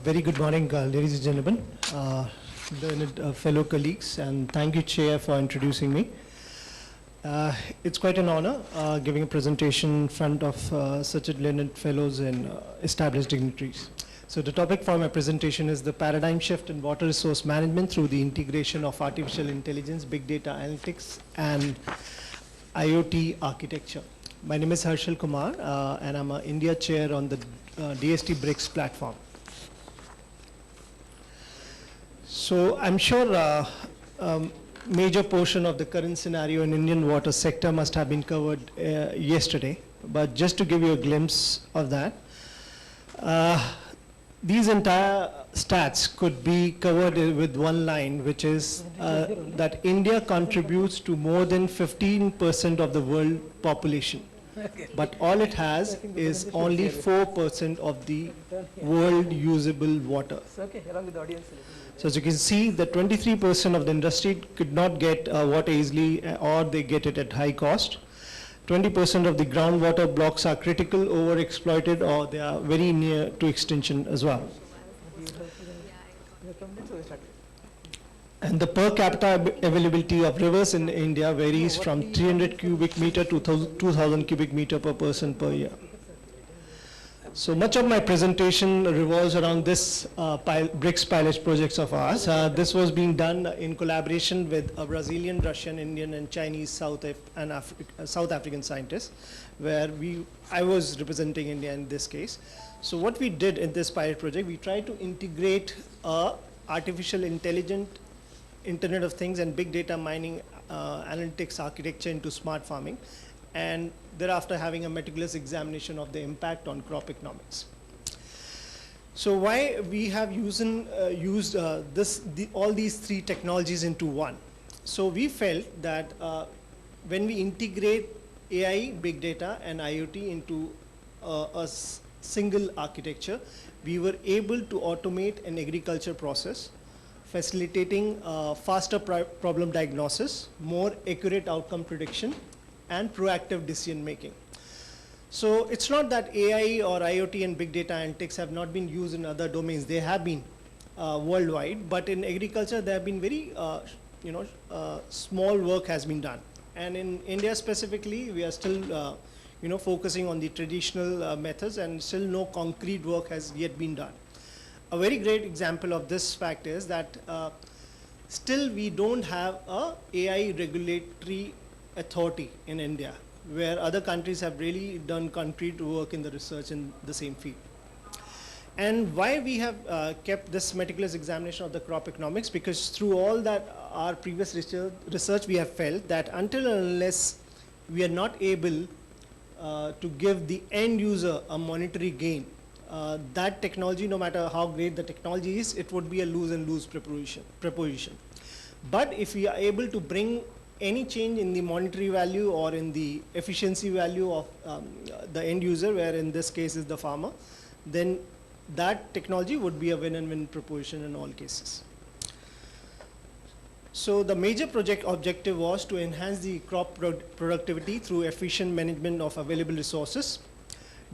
Very good morning, ladies and gentlemen, fellow colleagues, and thank you, Chair, for introducing me. It's quite an honor giving a presentation in front of such a learned fellows and established dignitaries. So the topic for my presentation is the paradigm shift in water resource management through the integration of artificial intelligence, big data analytics, and IoT architecture. My name is Harshal Kumar, and I'm an India chair on the DST BRICS platform. So I'm sure major portion of the current scenario in Indian water sector must have been covered yesterday, but just to give you a glimpse of that, these entire stats could be covered with one line, which is that India contributes to more than 15% of the world population. But all it has is only 4% of the world usable water. So as you can see, the 23% of the industry could not get water easily, or they get it at high cost. 20% of the groundwater blocks are critical, overexploited, or they are very near to extinction as well. And the per capita availability of rivers in India varies from 300 cubic meter to 2,000 cubic meter per person per year. So much of my presentation revolves around this BRICS pilot projects of ours. This was being done in collaboration with a Brazilian, Russian, Indian, and Chinese South African scientists, where I was representing India in this case. So what we did in this pilot project, we tried to integrate artificial intelligence, Internet of Things, and big data mining analytics architecture into smart farming, and thereafter having a meticulous examination of the impact on crop economics. So why we have used all these three technologies into one? So we felt that when we integrate AI, big data, and IoT into a single architecture, we were able to automate an agriculture process, facilitating faster problem diagnosis, more accurate outcome prediction, and proactive decision making. So it's not that AI or IoT and big data analytics have not been used in other domains. They have been worldwide, but in agriculture there have been very small work has been done. And in India specifically, we are still focusing on the traditional methods, and still no concrete work has yet been done. A very great example of this fact is that still we don't have a AI regulatory authority in India, where other countries have really done concrete work in the research in the same field. And why we have kept this meticulous examination of the crop economics, because through all that our previous research we have felt that until and unless we are not able to give the end user a monetary gain, that technology, no matter how great the technology is, it would be a lose and lose proposition. But if we are able to bring any change in the monetary value or in the efficiency value of the end user, where in this case is the farmer, then that technology would be a win-and-win proposition in all cases. So the major project objective was to enhance the crop productivity through efficient management of available resources,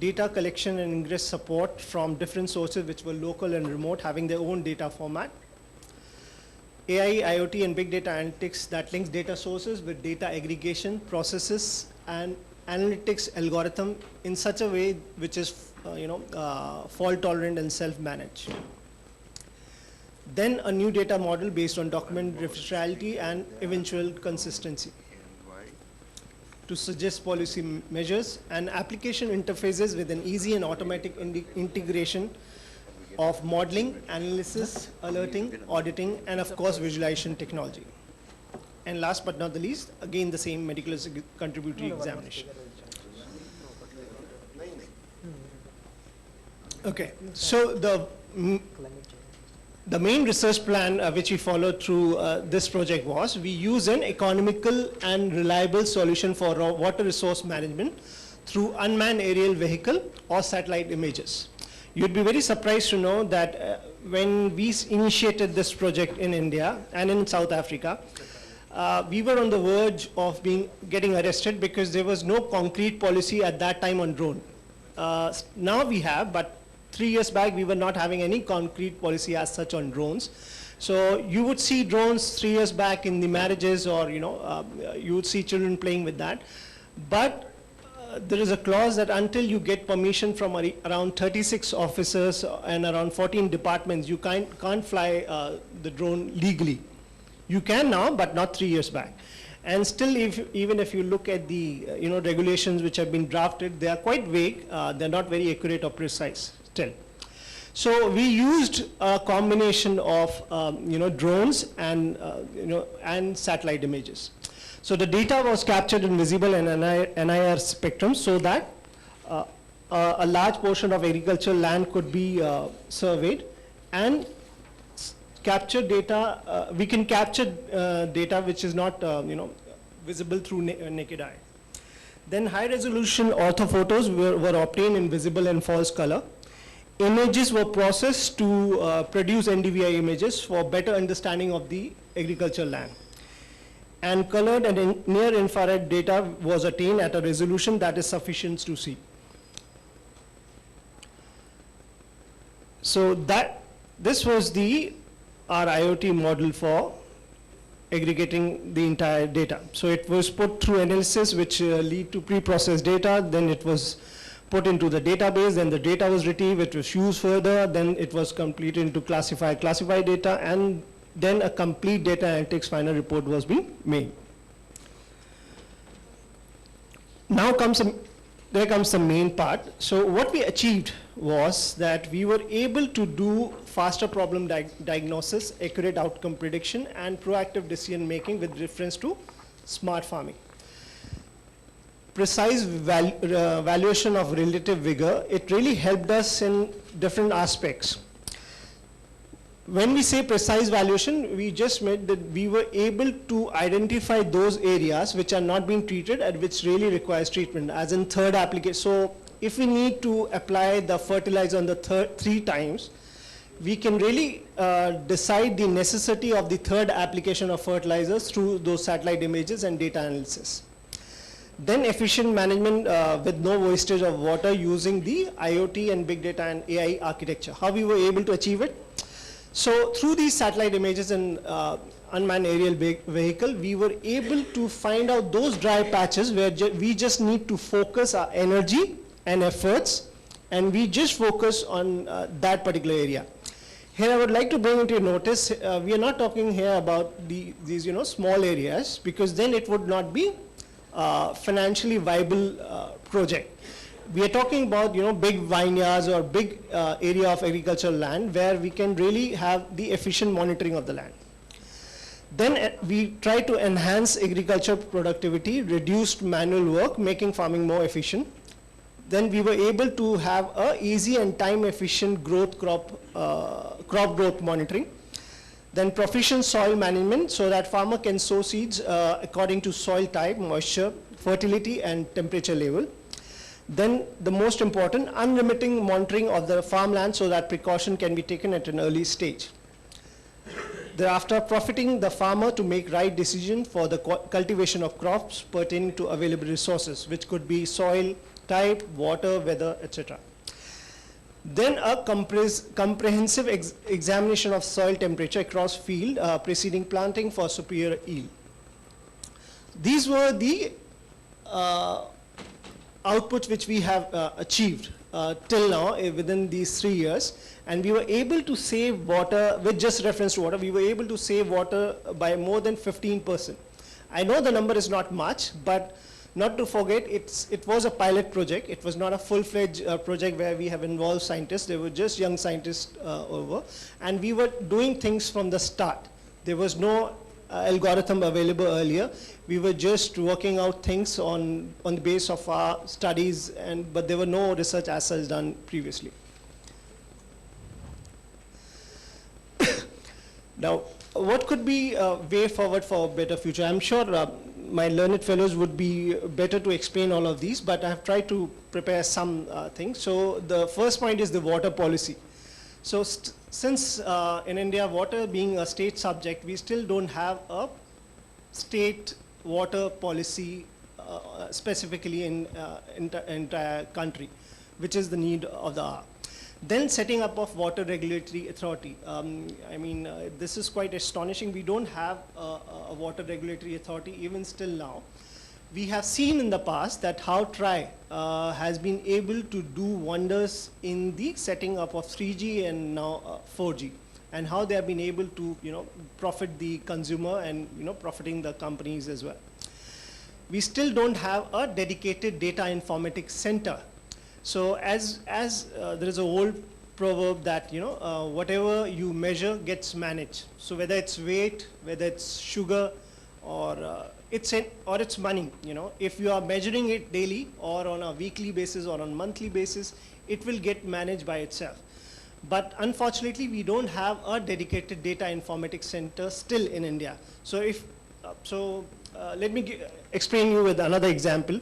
data collection and ingress support from different sources which were local and remote, having their own data format, AI, IoT, and big data analytics that links data sources with data aggregation processes and analytics algorithm in such a way which is fault tolerant and self-managed. Then a new data model based on document referentiality and eventual consistency to suggest policy measures, and application interfaces with an easy and automatic integration of modeling, analysis, alerting, auditing, and of course visualization technology. And last but not the least, again the same meticulous contributory examination. Okay, so the main research plan which we followed through this project was we use an economical and reliable solution for water resource management through unmanned aerial vehicle or satellite images. You'd be very surprised to know that when we initiated this project in India and in South Africa, we were on the verge of getting arrested because there was no concrete policy at that time on drone. Now we have, but 3 years back, we were not having any concrete policy as such on drones. So you would see drones 3 years back in the marriages, or you would see children playing with that. But there is a clause that until you get permission from around 36 officers and around 14 departments, you can't fly the drone legally. You can now, but not 3 years back. And still, even if you look at the regulations which have been drafted, they are quite vague. They're not very accurate or precise still. So we used a combination of drones and and satellite images. So the data was captured in visible and NIR spectrum, so that a large portion of agricultural land could be surveyed and capture data. We can capture data which is not visible through naked eye. Then high resolution orthophotos were obtained in visible and false color. Images were processed to produce NDVI images for better understanding of the agricultural land. And colored and near infrared data was attained at a resolution that is sufficient to see. So this was our IoT model for aggregating the entire data. So it was put through analysis which lead to pre-processed data, then it was put into the database, then the data was retrieved, it was used further, then it was completed into classified data, and then a complete data analytics final report was being made. Now there comes the main part. So what we achieved was that we were able to do faster problem diagnosis, accurate outcome prediction, and proactive decision making with reference to smart farming. Precise valuation of relative vigor, it really helped us in different aspects. When we say precise valuation, we just meant that we were able to identify those areas which are not being treated and which really requires treatment, as in third application. So if we need to apply the fertilizer on the 3 times, we can really decide the necessity of the third application of fertilizers through those satellite images and data analysis. Then efficient management with no wastage of water using the IoT and big data and AI architecture. How we were able to achieve it? So through these satellite images and unmanned aerial vehicle, we were able to find out those dry patches where we just need to focus our energy and efforts, and we just focus on that particular area. Here I would like to bring into your notice, we are not talking here about these small areas, because then it would not be financially viable project. We are talking about big vineyards or big area of agricultural land where we can really have the efficient monitoring of the land. Then we try to enhance agriculture productivity, reduced manual work, making farming more efficient. Then we were able to have a easy and time efficient crop growth monitoring. Then proficient soil management, so that farmer can sow seeds according to soil type, moisture, fertility, and temperature level. Then the most important, unremitting monitoring of the farmland, so that precaution can be taken at an early stage. Thereafter, profiting the farmer to make right decision for the cultivation of crops pertaining to available resources, which could be soil type, water, weather, etc. Then a comprehensive examination of soil temperature across field preceding planting for superior yield. These were the outputs which we have achieved till now within these 3 years, and we were able to save water, with just reference to water, we were able to save water by more than 15%. I know the number is not much, but not to forget, it was a pilot project. It was not a full-fledged project where we have involved scientists. They were just young scientists over, and we were doing things from the start. There was no algorithm available earlier. We were just working out things on the base of our studies, but there were no research as such done previously. Now, what could be a way forward for a better future? I'm sure my learned fellows would be better to explain all of these, but I have tried to prepare some things. So the first point is the water policy. So since in India, water being a state subject, we still don't have a state water policy specifically in entire country, which is the need of the hour. Then setting up of water regulatory authority. This is quite astonishing. We don't have a water regulatory authority even still now. We have seen in the past that how TRI has been able to do wonders in the setting up of 3G and now 4G, and how they have been able to, profit the consumer and, profiting the companies as well. We still don't have a dedicated data informatics center. So as there is an old proverb that, whatever you measure gets managed. So whether it's weight, whether it's sugar, or it's money, if you are measuring it daily or on a weekly basis or on monthly basis, it will get managed by itself. But unfortunately, we don't have a dedicated data informatics center still in India. So let me explain you with another example.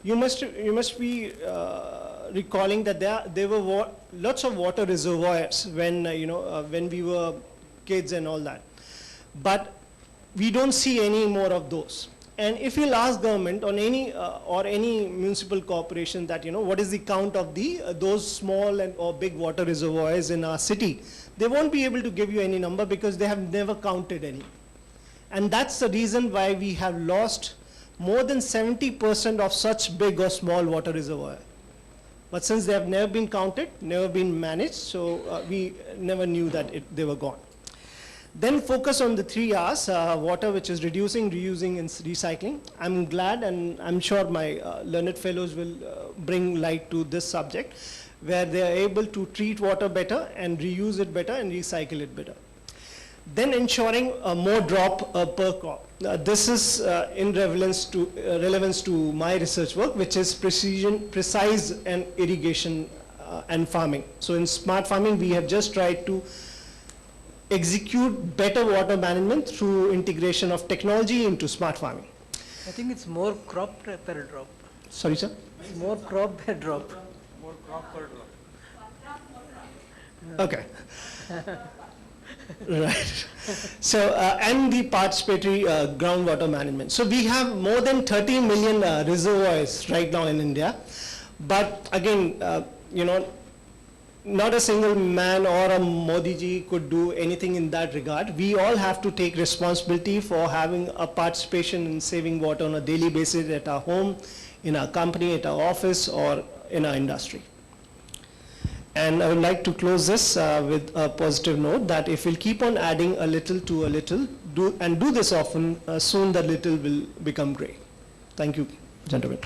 You must be recalling that there were lots of water reservoirs when when we were kids and all that, but we don't see any more of those. And if you'll ask government on any or any municipal corporation that what is the count of those small or big water reservoirs in our city, they won't be able to give you any number because they have never counted any. And that's the reason why we have lost more than 70% of such big or small water reservoir. But since they have never been counted, never been managed, so we never knew that they were gone. Then focus on the 3 R's, water, which is reducing, reusing, and recycling. I'm glad, and I'm sure my learned fellows will bring light to this subject, where they are able to treat water better and reuse it better and recycle it better. Then ensuring more drop per crop. This is in relevance to my research work, which is precise and irrigation and farming. So in smart farming, we have just tried to execute better water management through integration of technology into smart farming. I think it's more crop per drop. Sorry, sir? It's more crop per drop. More crop per drop. Okay. Right. So, and the participatory groundwater management. So we have more than 30 million reservoirs right now in India. But again, not a single man or a Modi ji could do anything in that regard. We all have to take responsibility for having a participation in saving water on a daily basis at our home, in our company, at our office, or in our industry. And I would like to close this with a positive note that if we'll keep on adding a little to a little, do this often, soon the little will become great. Thank you, gentlemen.